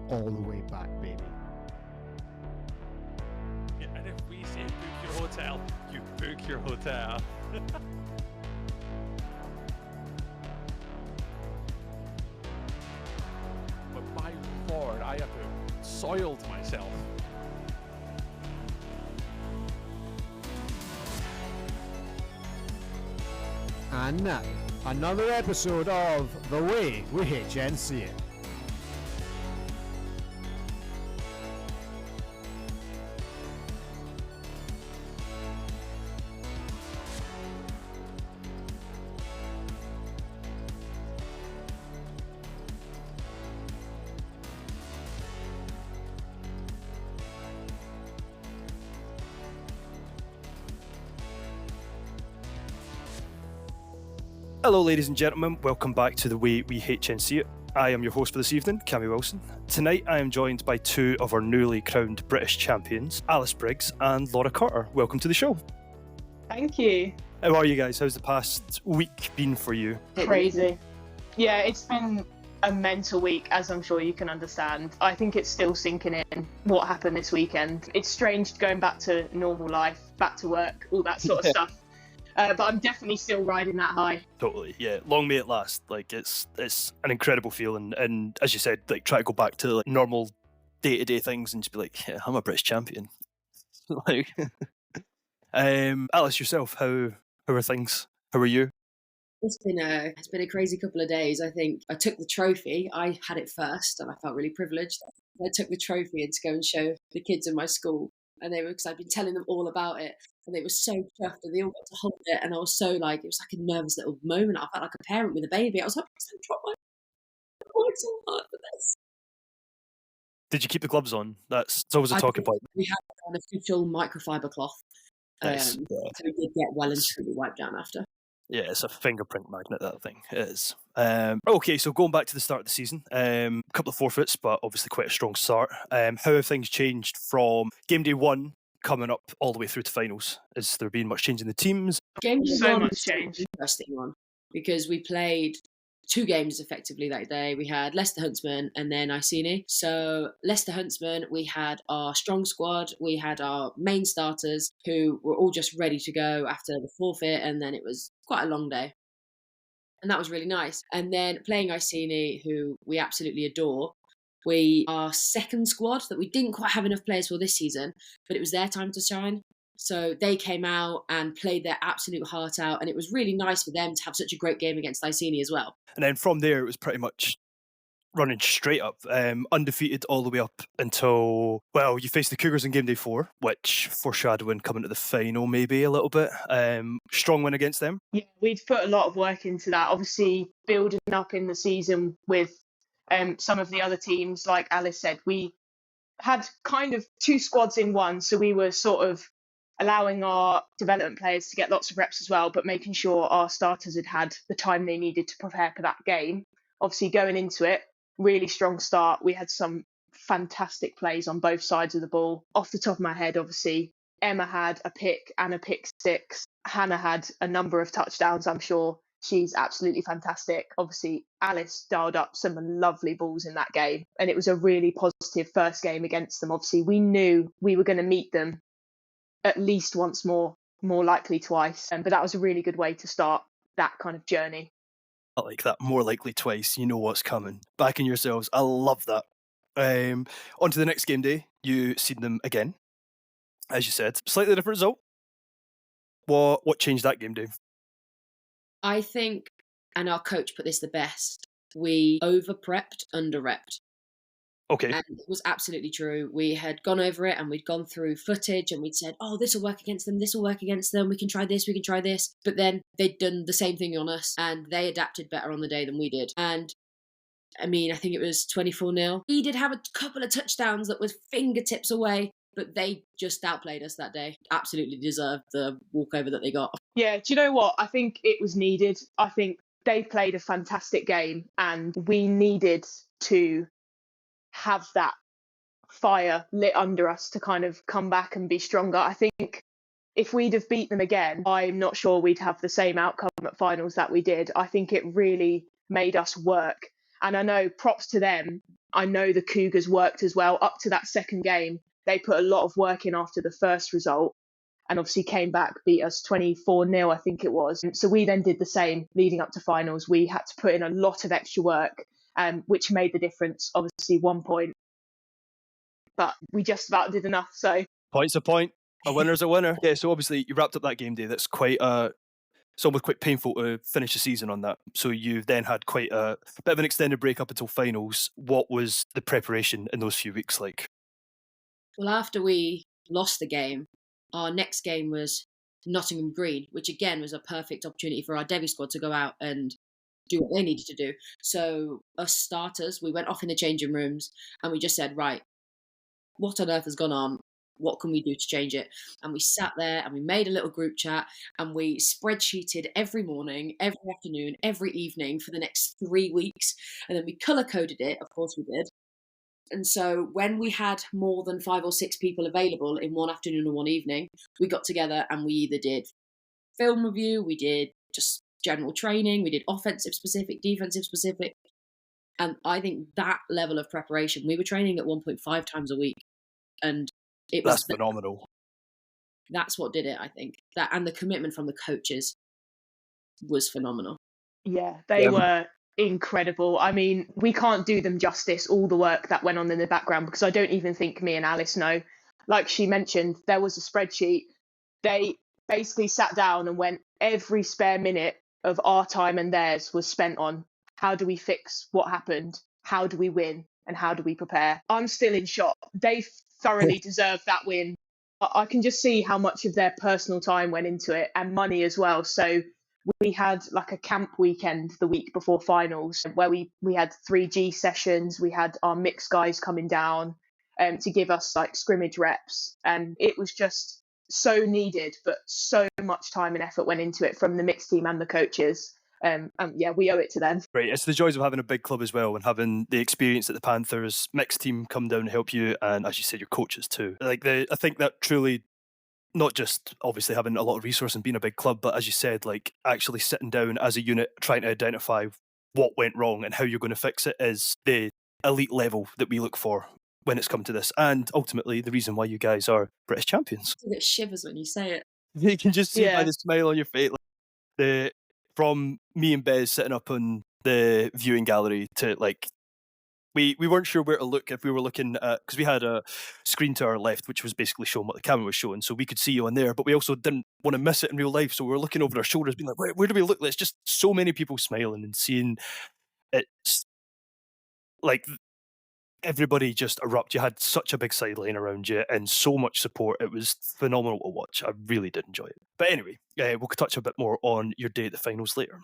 all the way back, baby. Yeah, and if we say book your hotel, you book your hotel. But my lord, I have soiled myself. And now, another episode of The Way We HNC It. Hello ladies and gentlemen, welcome back to The Way We HNC It. I am your host for this evening, Cammy Wilson. Tonight I am joined by two of our newly crowned British champions, Alice Briggs and Laura Carter. Welcome to the show. Thank you. How are you guys? How's the past week been for you? Crazy. Yeah, it's been a mental week, as I'm sure you can understand. I think it's still sinking in what happened this weekend. It's strange going back to normal life, back to work, all that sort of stuff. But I'm definitely still riding that high. Totally, yeah. Long may it last. Like it's an incredible feeling, and as you said, like try to go back to like normal day-to-day things and just be like, yeah, I'm a British champion. Like, Alice, yourself, how are things? How are you? It's been a crazy couple of days. I think I took the trophy. I had it first, and I felt really privileged. I took the trophy and to go and show the kids in my school, and they were, because I've been telling them all about it. And they were so chuffed, and they all got to hold it. And I was so like, it was like a nervous little moment. I felt like a parent with a baby. I was like, I'm going to drop my worked so hard for this. Did you keep the gloves on? It's always a talking point. We had an official microfiber cloth. Nice. So we did get well and truly wiped down after. Yeah, it's a fingerprint magnet, that thing. It is. Okay, so going back to the start of the season, a couple of forfeits, but obviously quite a strong start. How have things changed from game day one coming up all the way through to finals? Has there been much change in the teams? Game So one much was change. an interesting one because we played two games effectively that day. We had Leicester Huntsman and then Iceni. So Leicester Huntsman, we had our strong squad, we had our main starters who were all just ready to go after the forfeit, and then it was quite a long day. And that was really nice. And then playing Iceni, who we absolutely adore, our second squad that we didn't quite have enough players for this season, but it was their time to shine. So they came out and played their absolute heart out, and it was really nice for them to have such a great game against Iceni as well. And then from there, it was pretty much running straight up, undefeated all the way up until, well, you faced the Cougars in game day 4, which foreshadowing coming to the final maybe a little bit. Strong win against them. Yeah, we'd put a lot of work into that. Obviously, building up in the season with some of the other teams, like Alice said, we had kind of two squads in one. So we were sort of allowing our development players to get lots of reps as well, but making sure our starters had the time they needed to prepare for that game. Obviously, going into it, really strong start. We had some fantastic plays on both sides of the ball. Off the top of my head, obviously, Emma had a pick and a pick six. Hannah had a number of touchdowns, I'm sure. She's absolutely fantastic. Obviously, Alice dialed up some lovely balls in that game, and it was a really positive first game against them. Obviously, we knew we were going to meet them at least once more likely twice. But that was a really good way to start that kind of journey. I like that. More likely twice. You know what's coming. Backing yourselves. I love that. On to the next game day. You seen them again, as you said. Slightly different result. What changed that game day? I think, and our coach put this the best, we over-prepped, under-repped. Okay. And it was absolutely true. We had gone over it and we'd gone through footage and we'd said, oh, this will work against them, this will work against them, we can try this, we can try this. But then they'd done the same thing on us and they adapted better on the day than we did. And I mean, I think it was 24-0. We did have a couple of touchdowns that was fingertips away, but they just outplayed us that day. Absolutely deserved the walkover that they got. Yeah, do you know what? I think it was needed. I think they played a fantastic game and we needed to have that fire lit under us to kind of come back and be stronger. I think if we'd have beat them again, I'm not sure we'd have the same outcome at finals that we did. I think it really made us work. And I know props to them. I know the Cougars worked as well up to that second game. They put a lot of work in after the first result and obviously came back, beat us 24-0, I think it was. So we then did the same leading up to finals. We had to put in a lot of extra work, which made the difference. Obviously 1 point, but we just about did enough. So Point's a point. A winner's a winner. Yeah, so obviously you wrapped up that game day. That's quite it's almost quite painful to finish the season on that. So you then had quite a bit of an extended break up until finals. What was the preparation in those few weeks like? Well, after we lost the game, our next game was Nottingham Green, which again was a perfect opportunity for our debut squad to go out and do what they needed to do. So us starters, we went off in the changing rooms and we just said, right, what on earth has gone on? What can we do to change it? And we sat there and we made a little group chat and we spreadsheeted every morning, every afternoon, every evening for the next 3 weeks. And then we colour coded it. Of course we did. And so when we had more than 5 or 6 people available in one afternoon or one evening, we got together and we either did film review, we did just general training, we did offensive specific, defensive specific. And I think that level of preparation, we were training at 1.5 times a week. And it was phenomenal. That's what did it, I think. That and the commitment from the coaches was phenomenal. Yeah, they were incredible. I mean, we can't do them justice, all the work that went on in the background, because I don't even think me and Alice know. Like she mentioned, there was a spreadsheet. They basically sat down and went, every spare minute of our time and theirs was spent on how do we fix what happened, how do we win, and how do we prepare. I'm still in shock. They thoroughly deserve that win. I can just see how much of their personal time went into it and money as well. So we had like a camp weekend the week before finals where we had 3G sessions. We had our mixed guys coming down to give us like scrimmage reps. And it was just so needed, but so much time and effort went into it from the mixed team and the coaches. And yeah, we owe it to them. Right, it's the joys of having a big club as well and having the experience that the Panthers mixed team come down and help you, and as you said, your coaches too. I think that truly, not just obviously having a lot of resource and being a big club, but as you said, like actually sitting down as a unit trying to identify what went wrong and how you're going to fix it is the elite level that we look for when it's come to this, and ultimately the reason why you guys are British champions. I get shivers when you say it. You can just see it by the smile on your face. Like, from me and Bez sitting up on the viewing gallery to like, we weren't sure where to look, if we were looking at, because we had a screen to our left which was basically showing what the camera was showing, so we could see you on there, but we also didn't want to miss it in real life, so we were looking over our shoulders being like, where do we look? There's just so many people smiling and seeing it's like everybody just erupt. You had such a big sideline around you and so much support. It was phenomenal to watch. I really did enjoy it. But anyway, we'll touch a bit more on your day at the finals later.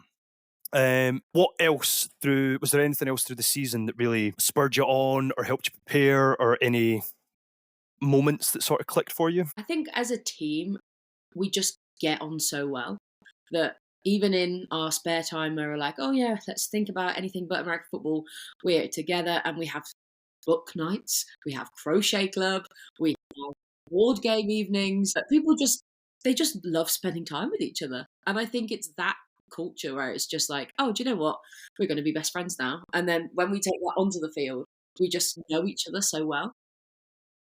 What else was there anything else through the season that really spurred you on or helped you prepare, or any moments that sort of clicked for you? I think as a team, we just get on so well that even in our spare time, we were like, oh yeah, let's think about anything but American football. We're together and we have book nights, we have crochet club, we have board game evenings. People they just love spending time with each other. And I think it's that culture where it's just like, oh, do you know what? We're going to be best friends now. And then when we take that onto the field, we just know each other so well.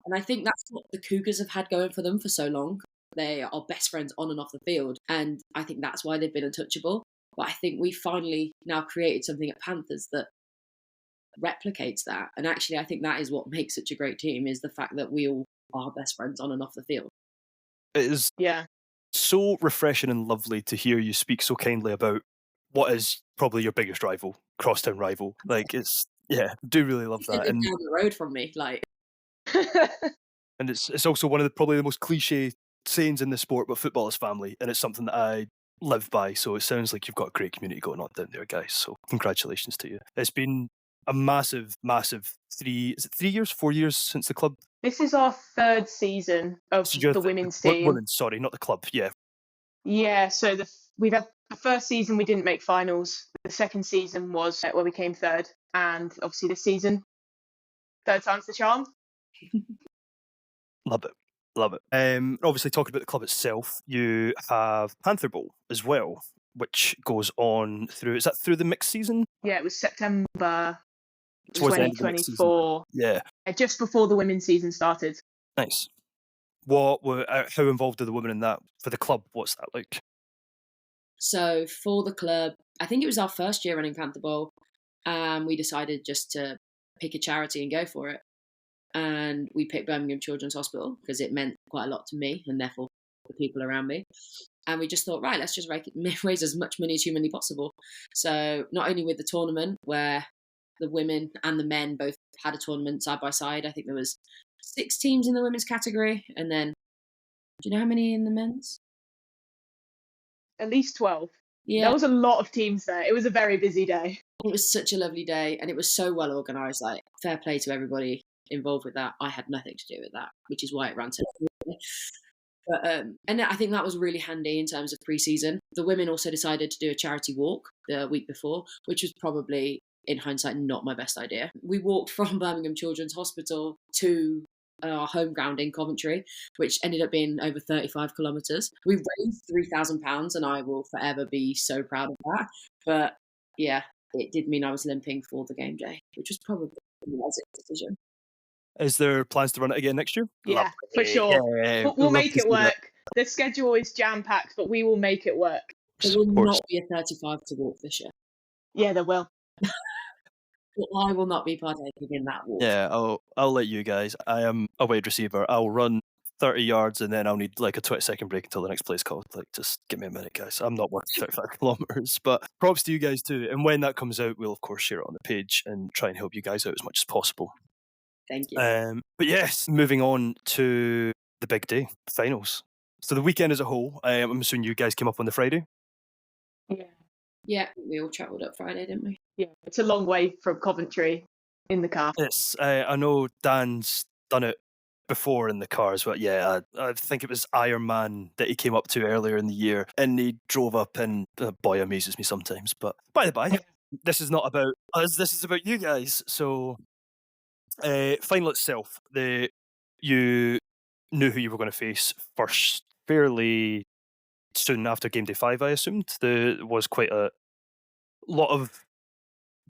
And I think that's what the Cougars have had going for them for so long. They are best friends on and off the field. And I think that's why they've been untouchable. But I think we finally now created something at Panthers that replicates that. And actually, I think that is what makes such a great team, is the fact that we all are best friends on and off the field. It is so refreshing and lovely to hear you speak so kindly about what is probably your biggest rival, crosstown rival. Like, it's, do really love that. And down the road from me, like. And it's also one of probably the most cliche sayings in the sport, but football is family, and it's something that I live by. So it sounds like you've got a great community going on down there, guys. So congratulations to you. It's been a massive 3 years, 4 years since the club? This is our third season of the women's team. Women's, sorry, not the club. Yeah, so we've had the first season we didn't make finals. The second season was where we came third, and obviously this season, third time's the charm. Love it. Obviously, talking about the club itself, you have Panther Bowl as well, which goes on through. Is that through the mixed season? Yeah, it was September Towards the end of the next season. 2024. Yeah, Just before the women's season started. nice. How involved are the women in that for the club? What's that like? So for the club, I think it was our first year running Panther Bowl. We decided just to pick a charity and go for it. And we picked Birmingham Children's Hospital because it meant quite a lot to me and therefore the people around me. And we just thought, right, let's just raise as much money as humanly possible. So not only with the tournament where the women and the men both had a tournament side by side. I think there was 6 teams in the women's category. And then, do you know how many in the men's? At least 12. Yeah. There was a lot of teams there. It was a very busy day. It was such a lovely day and it was so well organised. Like, fair play to everybody involved with that. I had nothing to do with that, which is why it ran so long. But and I think that was really handy in terms of pre-season. The women also decided to do a charity walk the week before, which was probably, in hindsight, not my best idea. We walked from Birmingham Children's Hospital to our home ground in Coventry, which ended up being over 35 kilometres. We raised £3,000 and I will forever be so proud of that. But yeah, it did mean I was limping for the game day, which was probably a wise decision. Is there plans to run it again next year? Yeah, for sure. Yeah, We'll make it work. The schedule is jam-packed, but we will make it work. There will not be a 35 to walk this year. Yeah, there will. But I will not be partaking in that walk. Yeah, I'll let you guys. I am a wide receiver. I'll run 30 yards and then I'll need like a 20-second break until the next play's called. Like, just give me a minute, guys. I'm not working 35 kilometers, but props to you guys too. And when that comes out, we'll of course share it on the page and try and help you guys out as much as possible. Thank you. But yes, moving on to the big day, finals. So the weekend as a whole, I'm assuming you guys came up on the Friday? Yeah. Yeah, we all travelled up Friday, didn't we? Yeah, it's a long way from Coventry in the car. Yes, I know Dan's done it before in the cars, but yeah, I think it was Iron Man that he came up to earlier in the year, and he drove up, and boy, amuses me sometimes. But by the by, this is not about us, this is about you guys. So, final itself, you knew who you were going to face first fairly soon after game day 5, I assumed. There was quite a lot of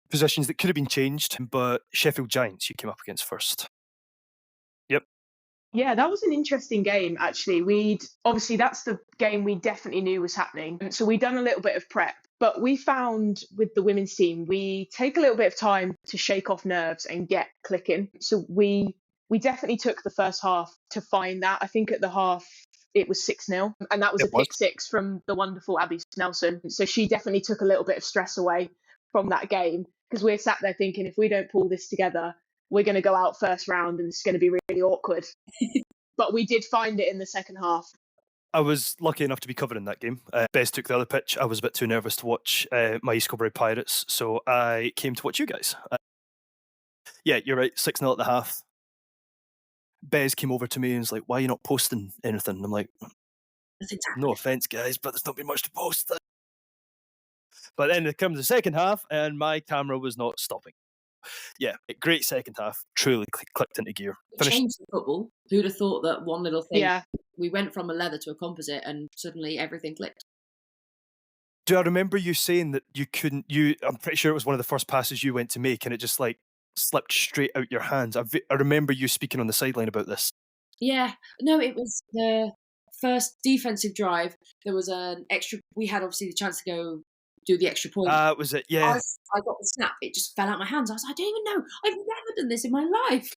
positions that could have been changed, but Sheffield Giants you came up against first. Yep. Yeah, that was an interesting game, actually. Obviously, that's the game we definitely knew was happening. So we'd done a little bit of prep, but we found with the women's team, we take a little bit of time to shake off nerves and get clicking. So we definitely took the first half to find that. I think at the half, it was 6-0, and that was a pick 6 from the wonderful Abby Snelson. So she definitely took a little bit of stress away from that game, because we're sat there thinking, if we don't pull this together, we're going to go out first round and it's going to be really awkward. But we did find it in the second half. I was lucky enough to be covering that game. Bez took the other pitch. I was a bit too nervous to watch my East Kilbride Pirates, so I came to watch you guys. Yeah, you're right, 6-0 at the half. Bez came over to me and was like, why are you not posting anything? And I'm like, no offence, guys, but there's not been much to post. But then it comes the second half and my camera was not stopping. Yeah, great second half. Truly clicked into gear. Changed the football. Who'd have thought that one little thing? Yeah. We went from a leather to a composite and suddenly everything clicked. Do I remember you saying that you couldn't, I'm pretty sure it was one of the first passes you went to make and it just like slipped straight out your hands. I remember you speaking on the sideline about this. Yeah. No, it was the first defensive drive. There was an extra, we had obviously the chance to go do the extra point. Was it? Yeah. I got the snap. It just fell out my hands. I was like, I don't even know. I've never done this in my life.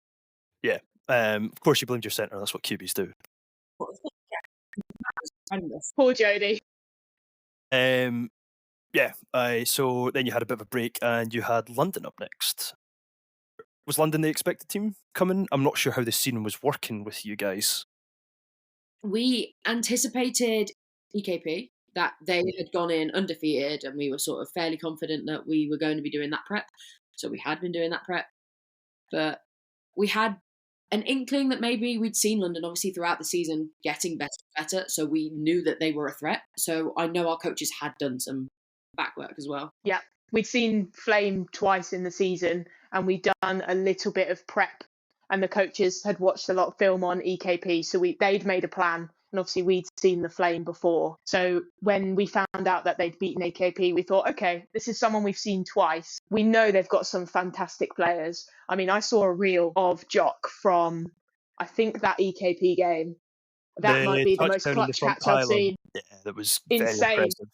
Yeah. Of course you blamed your centre. That's what QBs do. Poor Jodie. Yeah. So then you had a bit of a break and you had London up next. Was London the expected team coming? I'm not sure how the scene was working with you guys. We anticipated EKP, that they had gone in undefeated and we were sort of fairly confident that we were going to be doing that prep. So we had been doing that prep. But we had an inkling that maybe we'd seen London, obviously, throughout the season getting better and better. So we knew that they were a threat. So I know our coaches had done some back work as well. Yeah, we'd seen Flame twice in the season and we'd done a little bit of prep. And the coaches had watched a lot of film on EKP. So they'd made a plan And obviously we'd seen the Flame before. So when we found out that they'd beaten AKP, we thought, okay, this is someone we've seen twice. We know they've got some fantastic players. I mean, I saw a reel of Jock from, I think, that EKP game. That might be the most touchdown in the clutch front catch I've pylon. seen. Yeah, that was very Insane. impressive.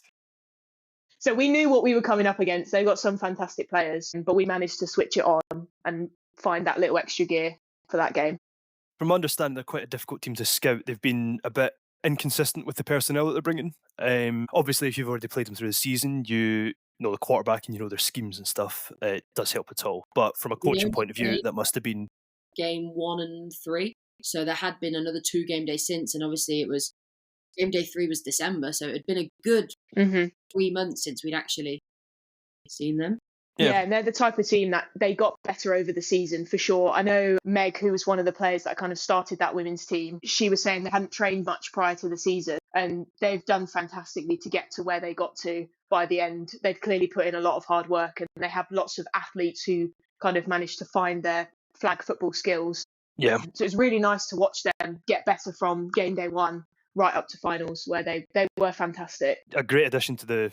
So we knew what we were coming up against. They've got some fantastic players, but we managed to switch it on and find that little extra gear for that game. From my understanding, they're quite a difficult team to scout. They've been a bit inconsistent with the personnel that they're bringing. Obviously, if you've already played them through the season, you know the quarterback and you know their schemes and stuff. It does help at all. But from a coaching point of view, that must have been game 1 and 3. So there had been another 2 game days since, and obviously it was game day 3 was December, so it had been a good 3 months since we'd actually seen them. Yeah, and they're the type of team that they got better over the season for sure. I know Meg, who was one of the players that kind of started that women's team, she was saying they hadn't trained much prior to the season, and they've done fantastically to get to where they got to by the end. They've clearly put in a lot of hard work, and they have lots of athletes who kind of managed to find their flag football skills. Yeah. So it's really nice to watch them get better from game day 1 right up to finals, where they were fantastic. A great addition to the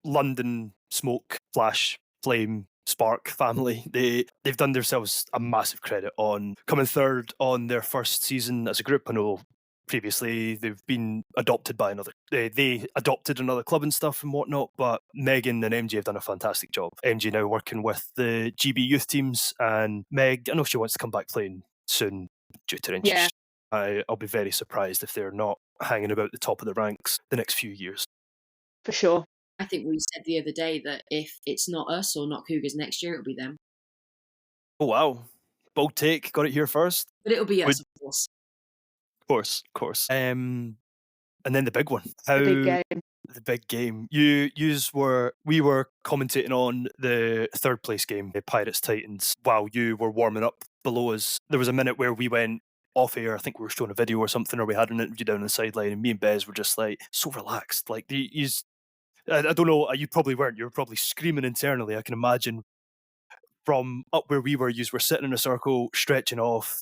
London Smoke Flash Flame Spark family. They've done themselves a massive credit on coming third on their first season as a group. I know previously they've been adopted by another. They adopted another club and stuff and whatnot. But Megan and MJ have done a fantastic job. MJ now working with the GB youth teams, and Meg, I know she wants to come back playing soon due to injuries. Yeah. I'll be very surprised if they're not hanging about the top of the ranks the next few years. For sure. I think we said the other day that if it's not us or not Cougars next year, it'll be them. Oh, wow. Bold take. Got it here first. But it'll be us, of course. Of course. And then the big one. The big game. The big game. We were commentating on the third place game, the Pirates Titans, while you were warming up below us. There was a minute where we went off air. I think we were showing a video or something, or we had an interview down the sideline, and me and Bez were just like so relaxed. Like I don't know, you probably weren't. You were probably screaming internally. I can imagine from up where we were, you were sitting in a circle, stretching off,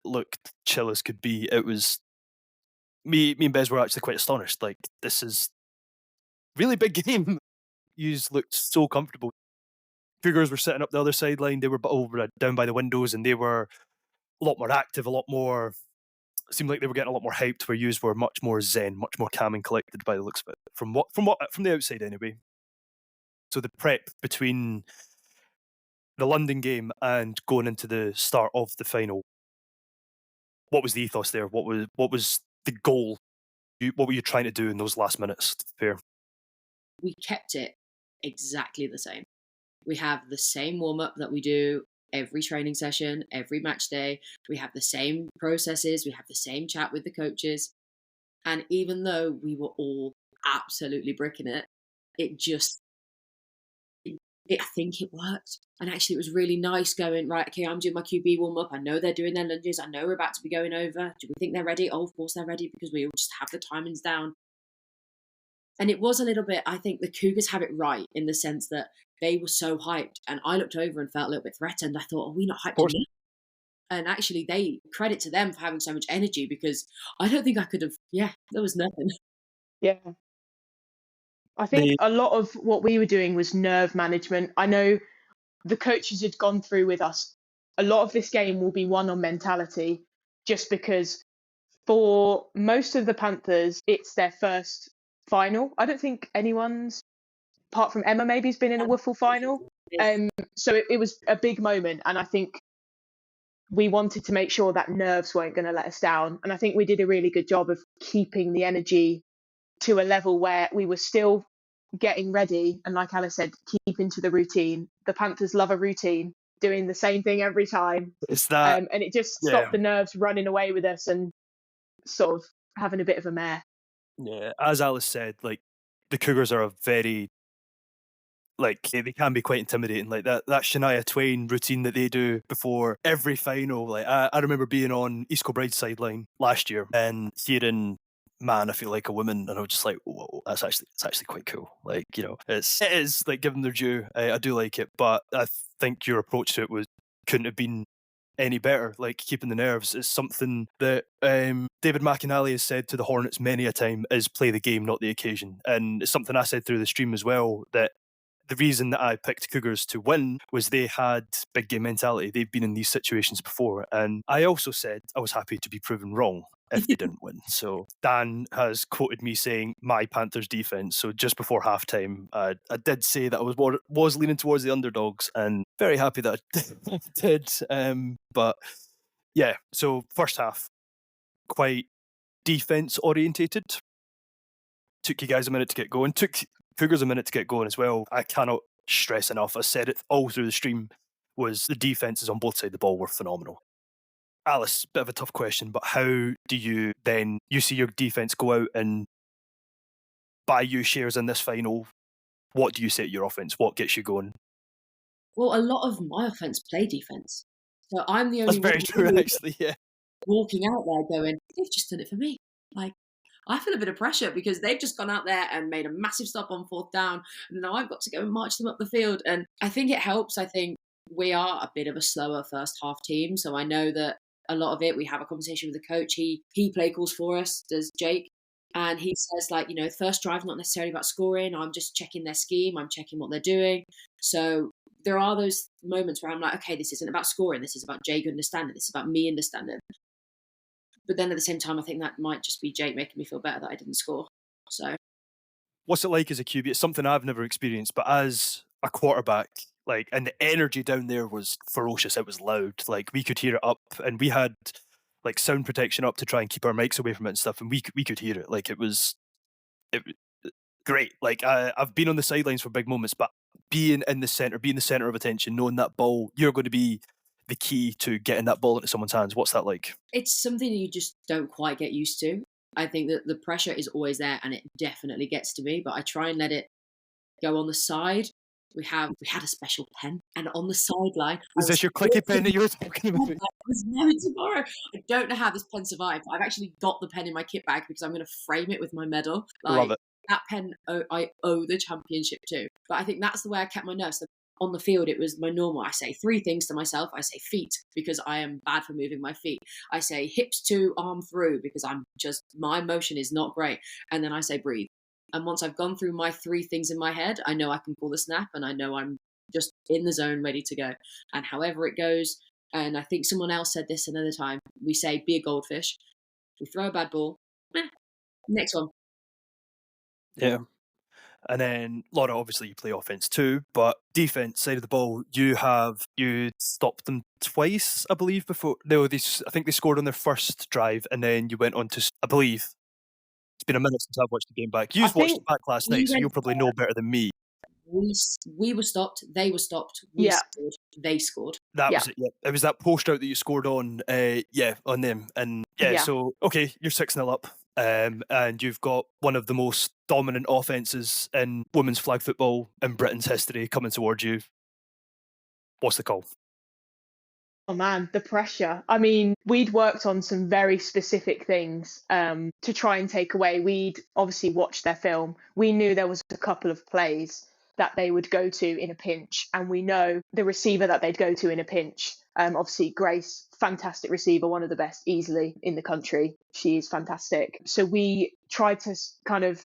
looked chill as could be. It was me and Bez were actually quite astonished. Like, this is really big game. You looked so comfortable. Cougars were sitting up the other sideline. They were down by the windows, and they were a lot more active, a lot more. Seemed like they were getting a lot more hyped. Where yous were much more zen, much more calm and collected by the looks of it. From the outside anyway. So the prep between the London game and going into the start of the final, what was the ethos there? What was the goal? What were you trying to do in those last minutes? Fair. We kept it exactly the same. We have the same warm-up that we do every training session, every match day. We have the same processes. We have the same chat with the coaches. And even though we were all absolutely bricking it, I think it worked. And actually, it was really nice going, right, okay, I'm doing my QB warm-up. I know they're doing their lunges. I know we're about to be going over. Do we think they're ready? Oh, of course they're ready, because we all just have the timings down. And it was a little bit, I think the Cougars have it right in the sense that they were so hyped. And I looked over and felt a little bit threatened. I thought, are we not hyped enough? And actually, credit to them for having so much energy, because I don't think I could have, there was nothing. Yeah. I think a lot of what we were doing was nerve management. I know the coaches had gone through with us. A lot of this game will be won on mentality, just because for most of the Panthers, it's their first final. I don't think anyone's, apart from Emma, maybe has been in a Wiffle final. So it was a big moment, and I think we wanted to make sure that nerves weren't going to let us down. And I think we did a really good job of keeping the energy to a level where we were still getting ready, and like Alice said, keeping to the routine. The Panthers love a routine, doing the same thing every time. It's that, and it just stopped the nerves running away with us and sort of having a bit of a mare. Yeah, as Alice said, like, the Cougars are a very, like, they can be quite intimidating. Like that Shania Twain routine that they do before every final. Like, I remember being on East Kilbride's sideline last year and hearing "Man, I Feel Like a Woman," and I was just like, whoa, it's actually quite cool. Like, you know, it is like, give them their due. I do like it, but I think your approach to it couldn't have been any better. Like, keeping the nerves is something that David McInally has said to the Hornets many a time, is play the game, not the occasion. And it's something I said through the stream as well, that the reason that I picked Cougars to win was they had big game mentality. They've been in these situations before. And I also said I was happy to be proven wrong if they didn't win. So Dan has quoted me saying my Panthers defence. So just before halftime, I did say that I was leaning towards the underdogs, and very happy that I did. But yeah, so first half, quite defence orientated. Took you guys a minute to get going. Took Cougars a minute to get going as well. I cannot stress enough, I said it all through the stream, was the defences on both sides of the ball were phenomenal. Alice, bit of a tough question, but how do you see your defence go out and buy you shares in this final? What do you say to your offence? What gets you going? Well, a lot of my offence play defence. So I'm the only That's very true, actually, yeah. Walking out there going, they've just done it for me. Like, I feel a bit of pressure because they've just gone out there and made a massive stop on 4th down, and now I've got to go and march them up the field. And I think it helps. I think we are a bit of a slower first half team, so I know that a lot of it, we have a conversation with the coach. He play calls for us, does Jake, and he says, like, first drive's not necessarily about scoring. I'm just checking their scheme. I'm checking what they're doing. So there are those moments where I'm like, okay, this isn't about scoring. This is about Jake understanding. This is about me understanding. But then at the same time, I think that might just be Jake making me feel better that I didn't score. So, what's it like as a QB? It's something I've never experienced, but as a quarterback, and the energy down there was ferocious. It was loud. Like, we could hear it up, and we had sound protection up to try and keep our mics away from it and stuff, and we could hear it. Like, it was great. Like, I've been on the sidelines for big moments, but being the center of attention, knowing that ball, you're going to be the key to getting that ball into someone's hands. What's that like? It's something that you just don't quite get used to. I think that the pressure is always there, and it definitely gets to me, but I try and let it go on the side. We had a special pen, and on the sideline... Is this your clicky pen that you were talking about? I was never tomorrow. I don't know how this pen survived. I've actually got the pen in my kit bag because I'm going to frame it with my medal. Love it. That pen I owe the championship to. But I think that's the way I kept my nerves. So on the field, it was my normal. I say 3 things to myself. I say feet, because I am bad for moving my feet. I say hips to, arm through, because my motion is not great. And then I say breathe. And once I've gone through my 3 things in my head, I know I can call the snap, and I know I'm just in the zone, ready to go. And however it goes, and I think someone else said this another time, we say, be a goldfish. We throw a bad ball. Next one. Yeah. And then, Laura, obviously you play offense too, but defense side of the ball, you stopped them twice, I believe, before. No, I think they scored on their first drive, and then you went on to, I believe, it's been a minute since I've watched the game back. You watched it back last night, so you'll probably know better than me. We were stopped, they were stopped, we scored, they scored. That was it, yeah. It was that post out that you scored on, on them. And so, okay, you're 6-0 up. And you've got one of the most dominant offences in women's flag football in Britain's history coming towards you. What's the call? Oh man, the pressure. I mean, we'd worked on some very specific things to try and take away. We'd obviously watched their film. We knew there was a couple of plays that they would go to in a pinch, and we know the receiver that they'd go to in a pinch. Obviously, Grace, fantastic receiver, one of the best easily in the country. She is fantastic. So we tried to kind of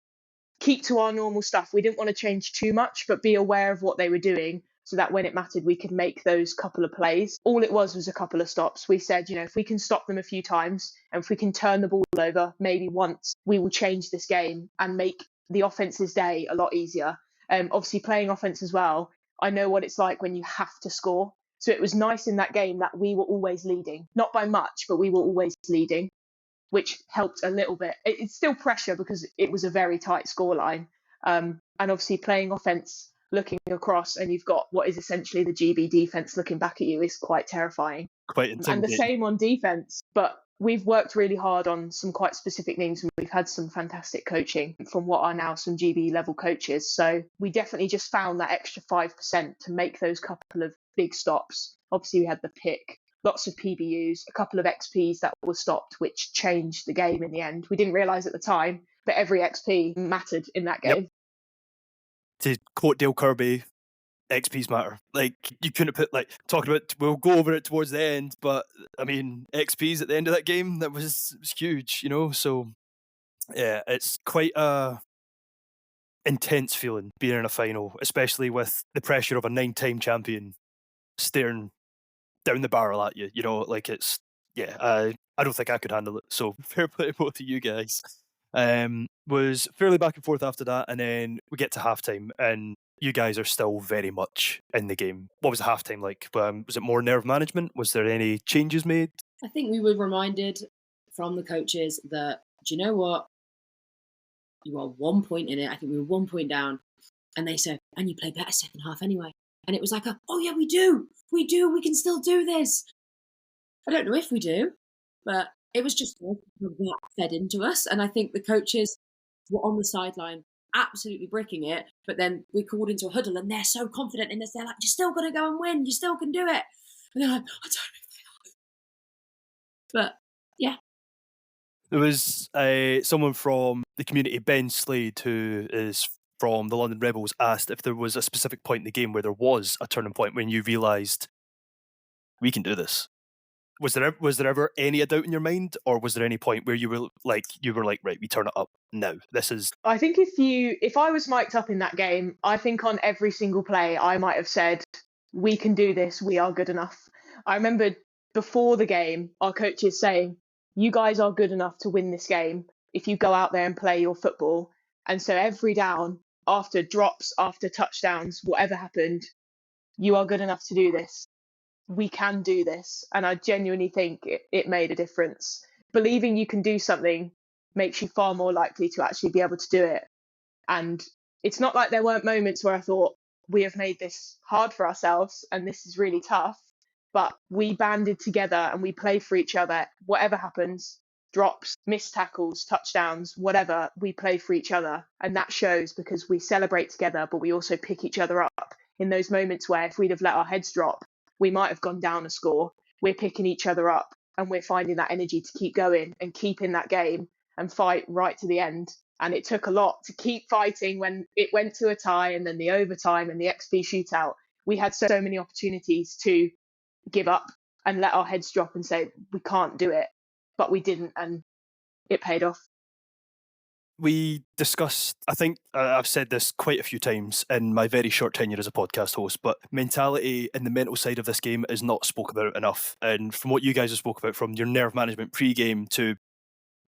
keep to our normal stuff. We didn't want to change too much, but be aware of what they were doing, so that when it mattered, we could make those couple of plays. All it was a couple of stops. We said, if we can stop them a few times, and if we can turn the ball over maybe once, we will change this game and make the offense's day a lot easier. Obviously, playing offense as well, I know what it's like when you have to score. So it was nice in that game that we were always leading. Not by much, but we were always leading, which helped a little bit. It's still pressure because it was a very tight scoreline. And obviously playing offense, looking across, and you've got what is essentially the GB defense looking back at you is quite terrifying. Quite intimidating. And the same on defense. But we've worked really hard on some quite specific things, and we've had some fantastic coaching from what are now some GB level coaches. So we definitely just found that extra 5% to make those couple of big stops. Obviously, we had the pick, lots of PBUs, a couple of XPs that were stopped, which changed the game in the end. We didn't realise at the time, but every XP mattered in that game. Yep. To quote Dale Kirby, XPs matter. Like, you couldn't have put, like, talking about, we'll go over it towards the end, but I mean, XPs at the end of that game, that was huge, you know? So, yeah, it's quite a intense feeling being in a final, especially with the pressure of a 9-time champion staring down the barrel at you. You know, like, it's, yeah, I don't think I could handle it. So fair play to both of you guys. Was fairly back and forth after that, and then we get to halftime, and you guys are still very much in the game. What was the halftime like? Was it more nerve management? Was there any changes made? I think we were reminded from the coaches that, do you know what? You are 1 point in it. I think we were 1 point down. And they said, and you play better second half anyway. And it was like, oh yeah, we do. We can still do this. I don't know if we do, but it was just that fed into us. And I think the coaches were on the sideline absolutely bricking it. But then we called into a huddle and they're so confident in this. They're like, you're still going to go and win. You still can do it. And they're like, I don't know if they are. But yeah. There was someone from the community, Ben Slade, who is from the London Rebels, asked if there was a specific point in the game where there was a turning point when you realised we can do this. Was there ever any doubt in your mind, or was there any point where you were like, right, we turn it up now? This is. I think if I was mic'd up in that game, I think on every single play I might have said, we can do this, we are good enough. I remember before the game, our coaches saying, you guys are good enough to win this game if you go out there and play your football. And so every down, after drops, after touchdowns, whatever happened, you are good enough to do this. We can do this. And I genuinely think it made a difference. Believing you can do something makes you far more likely to actually be able to do it. And it's not like there weren't moments where I thought, we have made this hard for ourselves and this is really tough. But we banded together and we play for each other. Whatever happens, drops, missed tackles, touchdowns, whatever, we play for each other. And that shows because we celebrate together, but we also pick each other up in those moments where if we'd have let our heads drop, we might have gone down a score. We're picking each other up and we're finding that energy to keep going and keep in that game and fight right to the end. And it took a lot to keep fighting when it went to a tie and then the overtime and the XP shootout. We had so many opportunities to give up and let our heads drop and say, we can't do it. But we didn't, and it paid off. We discussed, I think I've said this quite a few times in my very short tenure as a podcast host, but mentality and the mental side of this game is not spoken about enough. And from what you guys have spoke about, from your nerve management pre-game to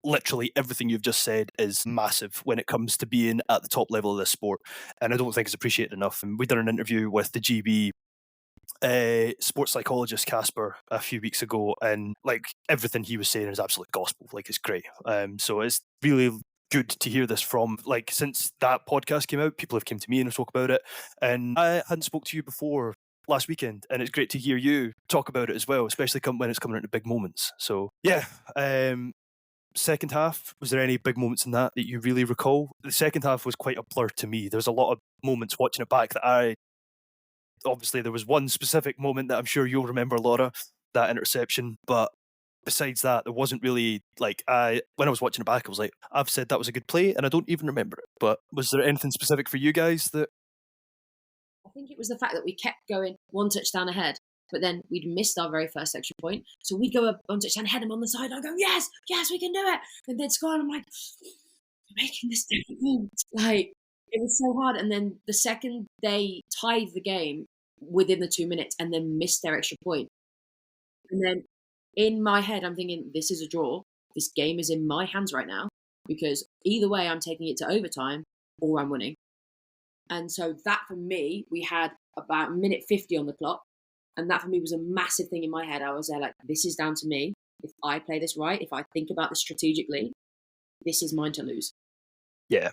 literally everything you've just said, is massive when it comes to being at the top level of this sport. And I don't think it's appreciated enough. And we did an interview with the GB sports psychologist Casper a few weeks ago, and like everything he was saying is absolute gospel. Like, it's great. So it's really good to hear this from, like, since that podcast came out, people have come to me and spoke about it, and I hadn't spoke to you before last weekend, and it's great to hear you talk about it as well, especially when it's coming into big moments. So yeah. Second half, was there any big moments in that you really recall? The second half was quite a blur to me. There's a lot of moments watching it back that obviously there was one specific moment that I'm sure you'll remember, Laura, that interception, but besides that, there wasn't really, like, when I was watching it back, I was like, I've said that was a good play and I don't even remember it. But was there anything specific for you guys that? I think it was the fact that we kept going one touchdown ahead, but then we'd missed our very first extra point. So we'd go one touchdown ahead, and on the side, I'd go, yes, we can do it. And they'd score, and I'm like, you're making this difficult. Like, it was so hard. And then the second they tied the game within the 2 minutes and then missed their extra point. And then in my head, I'm thinking, this is a draw. This game is in my hands right now, because either way, I'm taking it to overtime or I'm winning. And so that, for me, we had about minute 50 on the clock. And that for me was a massive thing in my head. I was there like, this is down to me. If I play this right, if I think about this strategically, this is mine to lose. Yeah.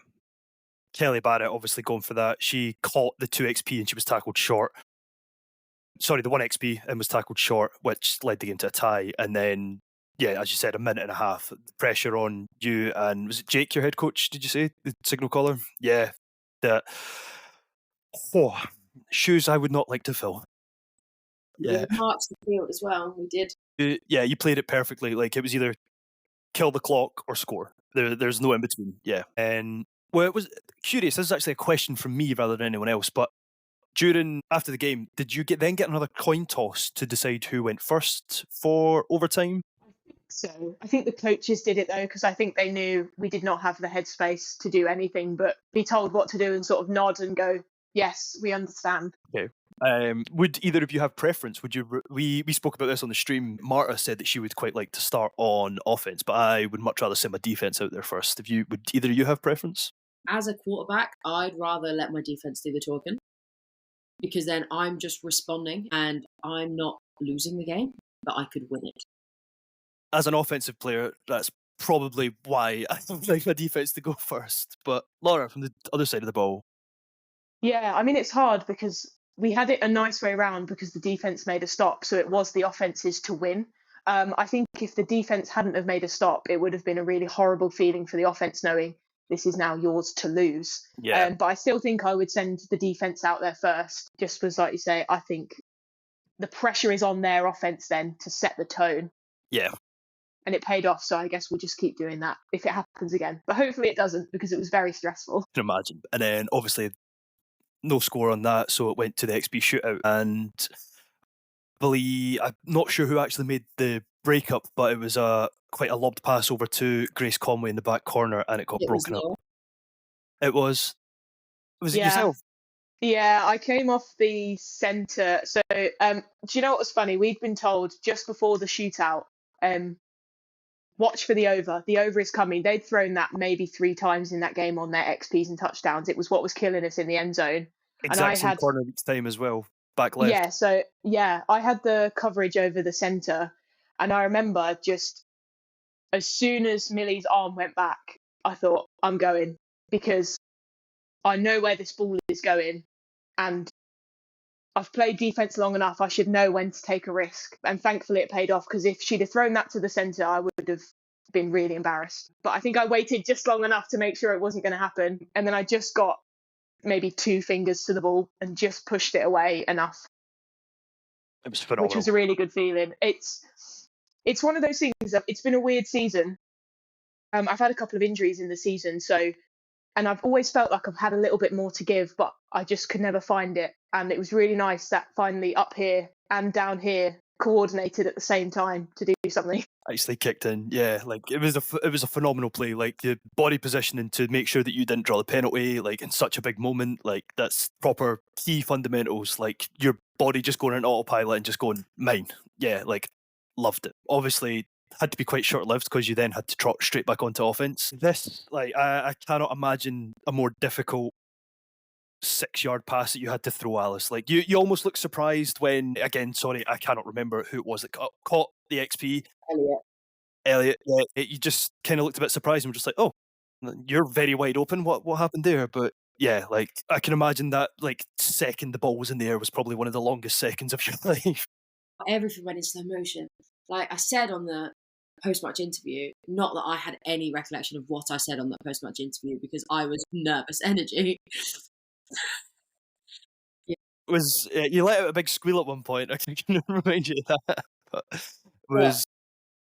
Kelly Barrett obviously going for that. She caught the 2 XP and she was tackled short. Sorry, the 1 XP and was tackled short, which led the game to a tie. And then, yeah, as you said, a minute and a half. The pressure on you and, was it Jake, your head coach, did you say? The signal caller? Yeah. Shoes I would not like to fill. Yeah. We marched the field as well. We did. Yeah, you played it perfectly. Like, it was either kill the clock or score. There's no in between. Yeah. And, well, it was curious. This is actually a question from me rather than anyone else, but After the game, did you then get another coin toss to decide who went first for overtime? So I think the coaches did it though, because I think they knew we did not have the headspace to do anything but be told what to do and sort of nod and go, yes, we understand. Okay. Would either of you have preference? Would you? We spoke about this on the stream. Marta said that she would quite like to start on offense, but I would much rather send my defense out there first. Would either of you have preference? As a quarterback, I'd rather let my defense do the talking, because then I'm just responding and I'm not losing the game, but I could win it. As an offensive player, that's probably why I would like my defense to go first. But Laura, from the other side of the ball. Yeah, I mean, it's hard because we had it a nice way around because the defense made a stop. So it was the offenses to win. I think if the defense hadn't have made a stop, it would have been a really horrible feeling for the offense knowing this is now yours to lose. Yeah. But I still think I would send the defense out there first, just because, like you say, I think the pressure is on their offense then to set the tone. Yeah. And it paid off, so I guess we'll just keep doing that if it happens again. But hopefully it doesn't, because it was very stressful. I can imagine. And then obviously no score on that, so it went to the XP shootout. And I'm not sure who actually made the breakup, but it was quite a lobbed pass over to Grace Conway in the back corner, and it got broken up. It was. Was it yourself? Yeah, I came off the centre. So, do you know what was funny? We'd been told just before the shootout, watch for the over. The over is coming. They'd thrown that maybe 3 times in that game on their XPs and touchdowns. It was what was killing us in the end zone. Exact same corner each time as well. Back left. Yeah, so I had the coverage over the centre, and I remember just as soon as Millie's arm went back, I thought, I'm going, because I know where this ball is going, and I've played defence long enough, I should know when to take a risk. And thankfully it paid off, because if she'd have thrown that to the centre, I would have been really embarrassed. But I think I waited just long enough to make sure it wasn't going to happen. And then I just got maybe 2 fingers to the ball and just pushed it away enough. It was phenomenal. Which was a really good feeling. It's one of those things. It's been a weird season. I've had a couple of injuries in the season, and I've always felt like I've had a little bit more to give, but I just could never find it. And it was really nice that finally up here and down here coordinated at the same time to do something. Actually kicked in, yeah. Like it was a phenomenal play. Like the body positioning to make sure that you didn't draw the penalty, like in such a big moment. Like that's proper key fundamentals. Like your body just going on autopilot and just going mine. Yeah, like loved it. Obviously had to be quite short-lived because you then had to trot straight back onto offense. This, like, I cannot imagine a more difficult 6-yard pass that you had to throw, Alice. Like you almost look surprised when, again, sorry, I cannot remember who it was that caught the XP. Elliot. Yeah, you just kind of looked a bit surprised and were just like, oh, you're very wide open. What happened there? But yeah, like I can imagine that like second the ball was in the air was probably one of the longest seconds of your life. Everything went in slow motion. Like I said on the post-match interview, not that I had any recollection of what I said on that post-match interview because I was nervous energy. It was you let out a big squeal at one point. I can remind you of that. But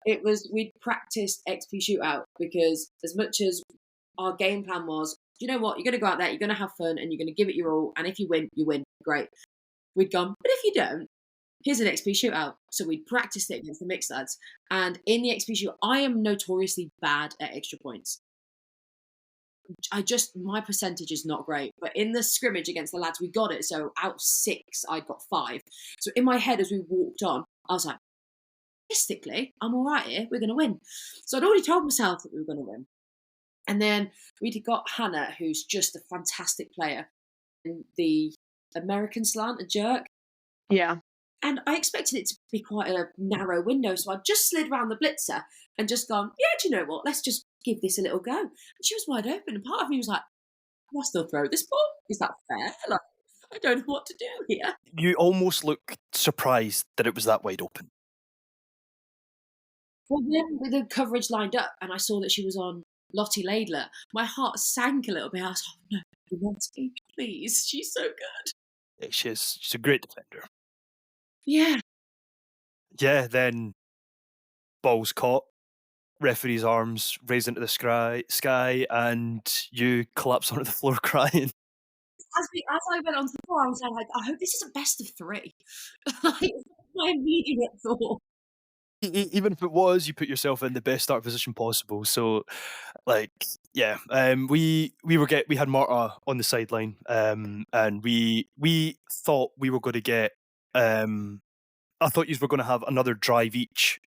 it was we'd practiced XP shootout because as much as our game plan was, you know what, you're going to go out there, you're going to have fun, and you're going to give it your all, and if you win, you win. Great. We'd gone, but if you don't, here's an XP shootout. So we'd practiced it against the mixed lads. And in the XP shootout, I am notoriously bad at extra points. My percentage is not great. But in the scrimmage against the lads, we got it. So out of 6, I got 5. So in my head, as we walked on, I was like, realistically, I'm all right here. We're going to win. So I'd already told myself that we were going to win. And then we'd got Hannah, who's just a fantastic player. In the American slant, a jerk. Yeah. And I expected it to be quite a narrow window, so I just slid round the blitzer and just gone, yeah, do you know what? Let's just give this a little go. And she was wide open, and part of me was like, can I still throw this ball? Is that fair? Like, I don't know what to do here. You almost look surprised that it was that wide open. Well, then with the coverage lined up, and I saw that she was on Lottie Laidler, my heart sank a little bit. I was like, no, you want to, please. She's so good. Yeah, she's a great defender. Yeah. Yeah, then ball's caught, referee's arms raised into the sky, and you collapse onto the floor crying. As I went onto the before I was like, I hope this is a best of 3. Like, that's my immediate thought. Even if it was, you put yourself in the best start position possible. So, like, yeah, we had Marta on the sideline, and we thought we were going to get. I thought you were going to have another drive each,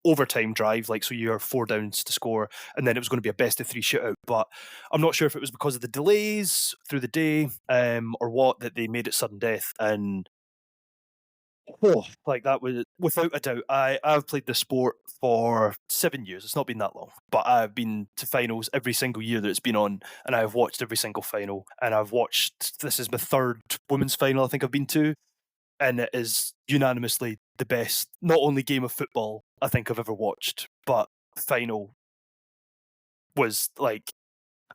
overtime drive, like so you're 4 downs to score, and then it was going to be a best of 3 shootout. But I'm not sure if it was because of the delays through the day, or what, that they made it sudden death. And like that was without a doubt. I've played the sport for 7 years. It's not been that long, but I've been to finals every single year that it's been on, and I've watched every single final. And I've watched. This is my 3rd women's final I think I've been to, and it is unanimously the best, not only game of football I think I've ever watched, but final was like.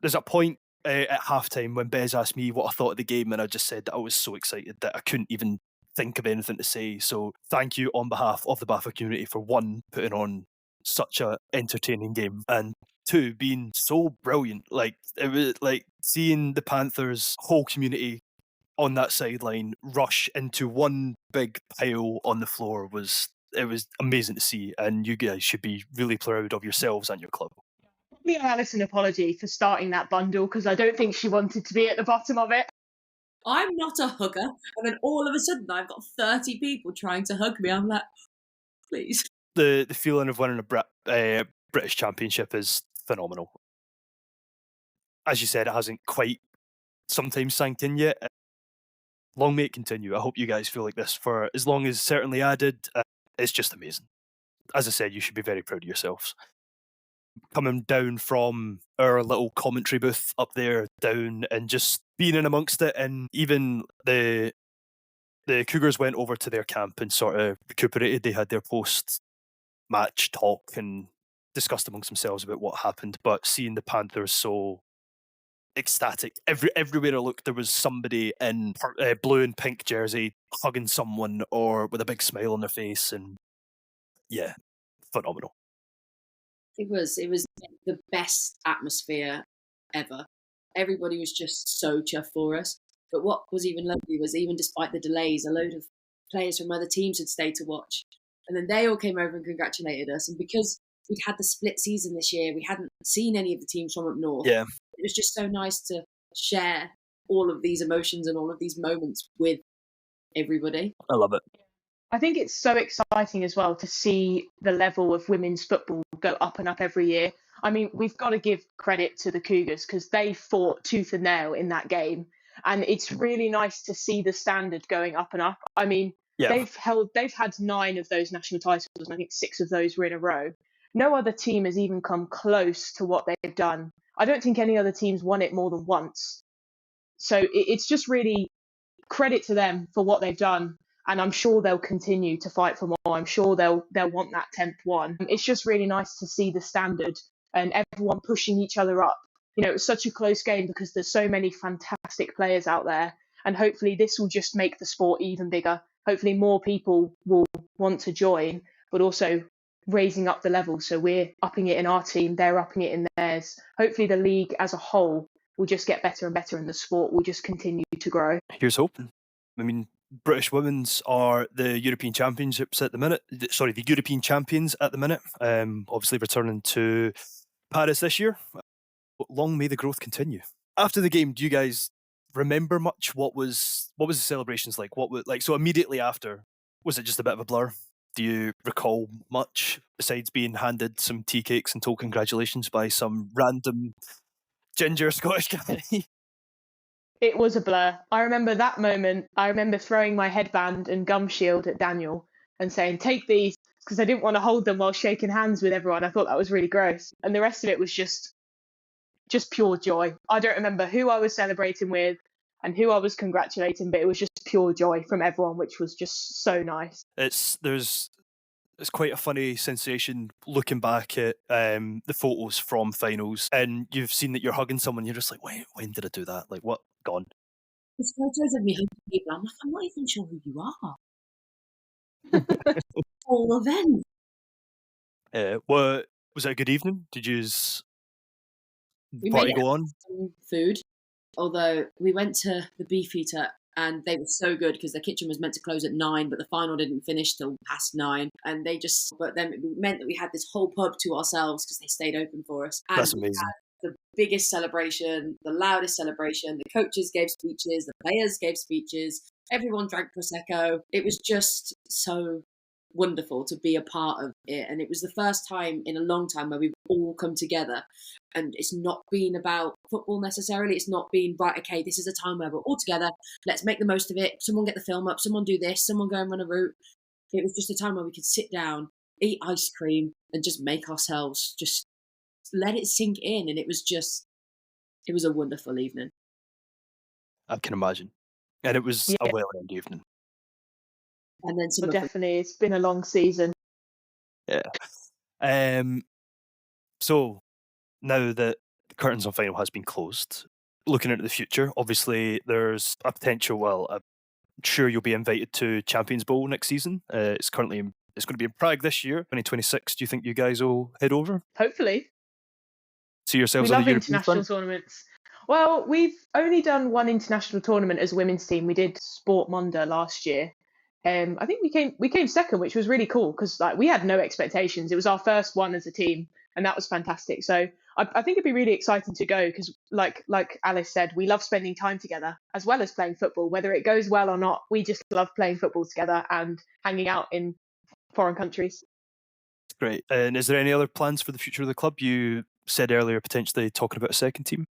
There's a point at halftime when Bez asked me what I thought of the game, and I just said that I was so excited that I couldn't even think of anything to say. So thank you on behalf of the BAFA community for 1, putting on such a entertaining game, and 2, being so brilliant. Like, it was like seeing the Panthers' whole community on that sideline rush into one big pile on the floor was amazing to see, and you guys should be really proud of yourselves and your club. We owe Alice an apology for starting that bundle because I don't think she wanted to be at the bottom of it. I'm not a hugger, and then all of a sudden I've got 30 people trying to hug me. I'm like, please. The feeling of winning a British Championship is phenomenal. As you said, it hasn't quite sometimes sank in yet. Long may it continue. I hope you guys feel like this for as long as certainly I did. It's just amazing. As I said, you should be very proud of yourselves. Coming down from our little commentary booth up there, down, and just being in amongst it, and even the Cougars went over to their camp and sort of recuperated. They had their post-match talk and discussed amongst themselves about what happened. But seeing the Panthers so ecstatic, everywhere I looked, there was somebody in blue and pink jersey hugging someone or with a big smile on their face, and yeah, phenomenal. It was the best atmosphere ever. Everybody was just so chuffed for us. But what was even lovely was, even despite the delays, a load of players from other teams had stayed to watch. And then they all came over and congratulated us. And because we'd had the split season this year, we hadn't seen any of the teams from up north. Yeah. It was just so nice to share all of these emotions and all of these moments with everybody. I love it. I think it's so exciting as well to see the level of women's football go up and up every year. I mean, we've got to give credit to the Cougars because they fought tooth and nail in that game. And it's really nice to see the standard going up and up. I mean, they've had 9 of those national titles, and I think 6 of those were in a row. No other team has even come close to what they've done. I don't think any other team's won it more than once. So it's just really credit to them for what they've done. And I'm sure they'll continue to fight for more. I'm sure they'll want that 10th one. It's just really nice to see the standard and everyone pushing each other up. You know, it was such a close game because there's so many fantastic players out there. And hopefully this will just make the sport even bigger. Hopefully more people will want to join, but also raising up the level. So we're upping it in our team, they're upping it in theirs. Hopefully the league as a whole will just get better and better and the sport will just continue to grow. Here's hoping. I mean, British women's are the European Championships at the minute. Sorry, the European champions at the minute. Obviously returning to Paris this year. Long may the growth continue. After the game, do you guys remember much? What was the celebrations like? So immediately after, was it just a bit of a blur? Do you recall much besides being handed some tea cakes and told congratulations by some random ginger Scottish guy? It was a blur. I remember that moment. I remember throwing my headband and gum shield at Daniel and saying, "Take these," because I didn't want to hold them while shaking hands with everyone. I thought that was really gross. And the rest of it was just pure joy. I don't remember who I was celebrating with and who I was congratulating, but it was just pure joy from everyone, which was just so nice. It's quite a funny sensation looking back at the photos from finals, and you've seen that you're hugging someone. You're just like, when did I do that? Like, what? Gone. There's photos of me hugging people. I'm like, I'm not even sure who you are. Whole event. Was it a good evening? Did you We party made go on? some food, although we went to the Beefeater And they were so good because the kitchen was meant to close at 9, but the final didn't finish till past 9. And but then it meant that we had this whole pub to ourselves because they stayed open for us. And That's amazing. the biggest celebration, the loudest celebration. The coaches gave speeches, the players gave speeches, everyone drank Prosecco. It was just so wonderful to be a part of it. And it was the first time in a long time where we've all come together. And it's not been about football necessarily. It's not been, right, okay, this is a time where we're all together. Let's make the most of it. Someone get the film up. Someone do this. Someone go and run a route. It was just a time where we could sit down, eat ice cream, and just make ourselves, just let it sink in. And it was a wonderful evening. I can imagine. And it was a Yeah. well-earned evening. And then some Well, of the definitely, it's been a long season. Yeah. So now that the curtains on final has been closed, looking into the future, obviously there's a potential. Well, I'm sure you'll be invited to Champions Bowl next season. It's going to be in Prague this year, 2026. Do you think you guys will head over? Hopefully. See We yourselves on love the European international front? tournaments. Well, we've only done one international tournament as a women's team. We did Sport Monda last year. I think we came second, which was really cool because we had no expectations. It was our first one as a team, and that was fantastic. So I think it'd be really exciting to go because, like Alice said, we love spending time together as well as playing football. Whether it goes well or not, we just love playing football together and hanging out in foreign countries. Great. And is there any other plans for the future of the club? You said earlier potentially talking about a second team.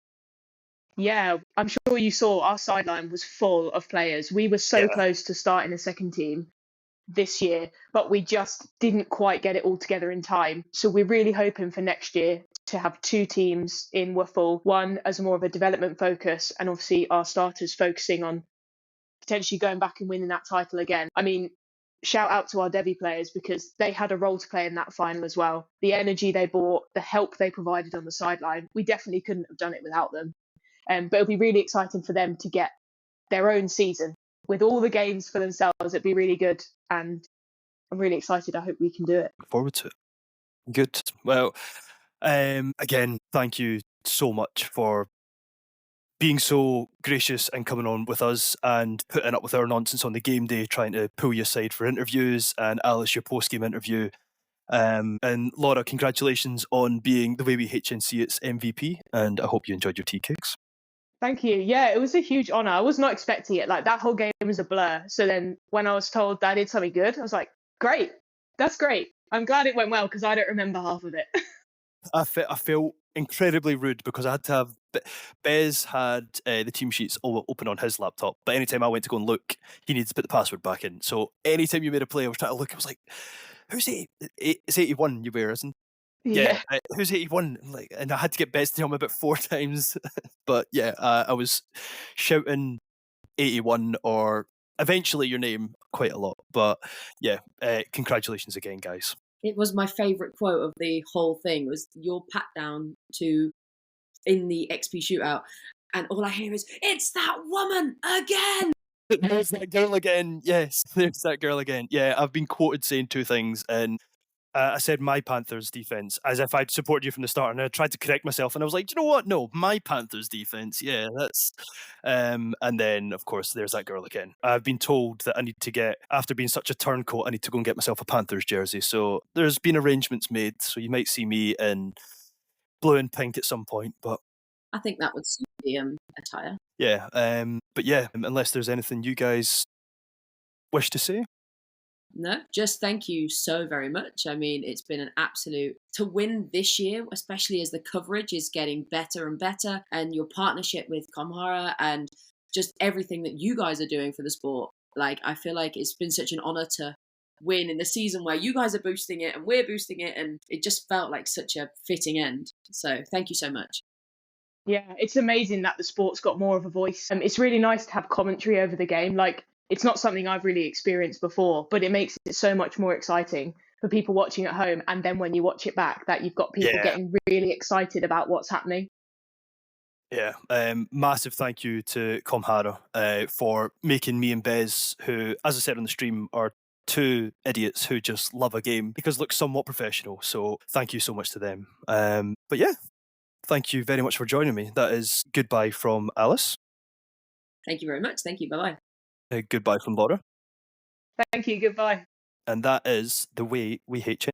Yeah, I'm sure you saw our sideline was full of players. We were so close to starting a second team this year, but we just didn't quite get it all together in time. So we're really hoping for next year to have two teams in Wiffle, one as more of a development focus, and obviously our starters focusing on potentially going back and winning that title again. I mean, shout out to our Devi players because they had a role to play in that final as well. The energy they brought, the help they provided on the sideline, we definitely couldn't have done it without them. But it'll be really exciting for them to get their own season with all the games for themselves. It'd be really good, and I'm really excited. I hope we can do it. Look forward to it. Good. Well, again, thank you so much for being so gracious and coming on with us and putting up with our nonsense on the game day, trying to pull you aside for interviews, and Alice, your post-game interview. And Laura, congratulations on being the way we HNC its MVP, and I hope you enjoyed your tea cakes. Thank you. Yeah, it was a huge honour. I was not expecting it. That whole game was a blur. So then when I was told that I did something good, I was like, great. That's great. I'm glad it went well because I don't remember half of it. I felt incredibly rude because I had to have Bez had the team sheets all open on his laptop, but anytime I went to go and look, he needed to put the password back in. So anytime you made a play, I was trying to look. I was like, "Who's it's 81 you wear, isn't?" Yeah, who's 81? And I had to get Bez to tell me about 4 times. But yeah, I was shouting 81 or eventually your name quite a lot. But yeah, congratulations again, guys. It was my favourite quote of the whole thing was your pat down in the XP shootout, and all I hear is, "It's that woman again!" There's that girl again. Yes, there's that girl again. Yeah, I've been quoted saying 2 things, and I said my Panthers defense as if I'd supported you from the start, and I tried to correct myself, and I was like, do you know what? No, my Panthers defense. Yeah, that's. And then of course there's that girl again. I've been told that I need to get, after being such a turncoat, I need to go and get myself a Panthers jersey. So there's been arrangements made. So you might see me in blue and pink at some point, but I think that would suit the attire. yeah. But yeah, unless there's anything you guys wish to say. No, just thank you so very much. I mean, it's been an absolute to win this year, especially as the coverage is getting better and better, and your partnership with Kamhara and just everything that you guys are doing for the sport. I feel like it's been such an honor to win in the season where you guys are boosting it and we're boosting it, and it just felt like such a fitting end. So thank you so much. Yeah, it's amazing that the sport's got more of a voice. It's really nice to have commentary over the game. It's not something I've really experienced before, but it makes it so much more exciting for people watching at home. And then when you watch it back, that you've got people getting really excited about what's happening. Yeah, massive thank you to Comhara for making me and Bez, who, as I said on the stream, are 2 idiots who just love a game, because look somewhat professional. So thank you so much to them. But yeah, thank you very much for joining me. That is goodbye from Alice. Thank you very much. Thank you. Bye-bye. Goodbye from Laura. Thank you. Goodbye. And that is The Way We Hate Chelsea.